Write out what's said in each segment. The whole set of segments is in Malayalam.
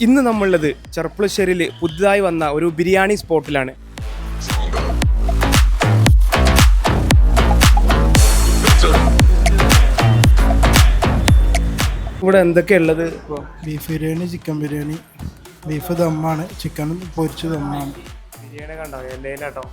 ഇന്ന് നമ്മളുള്ളത് ചെർപ്പുളശ്ശേരിയിൽ പുതുതായി വന്ന ഒരു ബിരിയാണി സ്പോട്ടിലാണ്. ഇവിടെ എന്തൊക്കെയുള്ളത്? Beef biryani, chicken biryani, beef ദമ്മാണ്, ചിക്കൻ പൊരിച്ച് ദമ്മാണ്. ബിരിയാണി കണ്ടോ എല്ലേലാട്ടോ.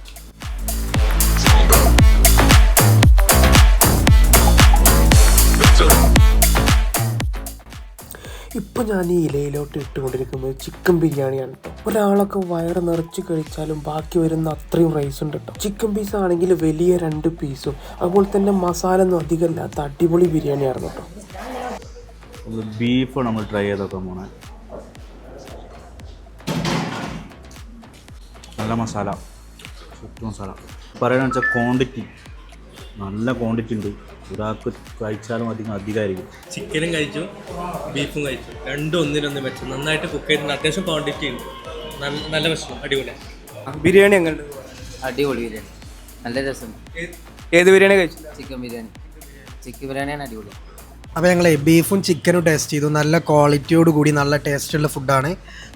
ഇപ്പം ഞാൻ ഈ ഇലയിലോട്ട് ഇട്ടുകൊണ്ടിരിക്കുന്നത് ചിക്കൻ ബിരിയാണിയാണ് കേട്ടോ. ഒരാളൊക്കെ വയറ് നിറച്ച് കഴിച്ചാലും ബാക്കി വരുന്ന അത്രയും റൈസ് ഉണ്ട് കേട്ടോ. ചിക്കൻ പീസ് ആണെങ്കിൽ വലിയ 2 പീസും അതുപോലെ തന്നെ മസാല ഒന്നും അധികമില്ലാത്ത അടിപൊളി ബിരിയാണിയായിരുന്നു കേട്ടോ. ബീഫ് നമ്മൾ ട്രൈ ചെയ്തൊക്കെ പോണേ. നല്ല മസാല, ചുറ്റു മസാല പറയുകയെന്ന് വെച്ചാൽ ക്വാണ്ടിറ്റി നല്ല ക്വാണ്ടിറ്റി ഉണ്ട്. ഒരാൾക്ക് കഴിച്ചാലും അധികമായിരിക്കും. ചിക്കനും കഴിച്ചു, ബീഫും കഴിച്ചു, രണ്ടും ഒന്നിനൊന്നും വെച്ചു. നന്നായിട്ട് കുക്ക് ചെയ്തിട്ടുണ്ട്, അത്യാവശ്യം ക്വാണ്ടിറ്റി ഉണ്ട്, നല്ല ഭക്ഷണം, അടിപൊളിയാണ്. ബിരിയാണി എങ്ങനെ? അടിപൊളി ബിരിയാണി, നല്ല രസം. ഏത് ബിരിയാണി കഴിച്ചു? ചിക്കൻ ബിരിയാണി. ചിക്കൻ ബിരിയാണിയാണ് അടിപൊളി. അപ്പോൾ ഞങ്ങൾ ബീഫും ചിക്കനും ടേസ്റ്റ് ചെയ്തു. നല്ല ക്വാളിറ്റിയോട് കൂടി നല്ല ടേസ്റ്റുള്ള ഫുഡാണ്.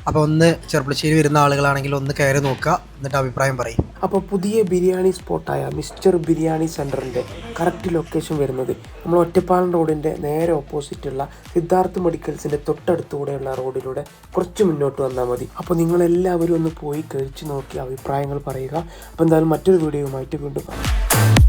അപ്പോൾ ഒന്ന് ചെർപ്പുളശ്ശേരി വരുന്ന ആളുകളാണെങ്കിൽ ഒന്ന് കയറി നോക്കുക, എന്നിട്ട് അഭിപ്രായം പറയും. അപ്പോൾ പുതിയ ബിരിയാണി സ്പോട്ടായ മിസ്റ്റർ ബിരിയാണി സെൻറ്ററിൻ്റെ കറക്റ്റ് ലൊക്കേഷൻ വരുന്നത് നമ്മൾ ഒറ്റപ്പാലം റോഡിൻ്റെ നേരെ ഓപ്പോസിറ്റുള്ള സിദ്ധാർത്ഥ് മെഡിക്കൽസിൻ്റെ തൊട്ടടുത്തുകൂടെയുള്ള റോഡിലൂടെ കുറച്ച് മുന്നോട്ട് വന്നാൽ മതി. അപ്പോൾ നിങ്ങളെല്ലാവരും ഒന്ന് പോയി കഴിച്ച് നോക്കി അഭിപ്രായങ്ങൾ പറയുക. അപ്പോൾ എന്തായാലും മറ്റൊരു വീഡിയോയുമായിട്ട് വീണ്ടും കാണാം.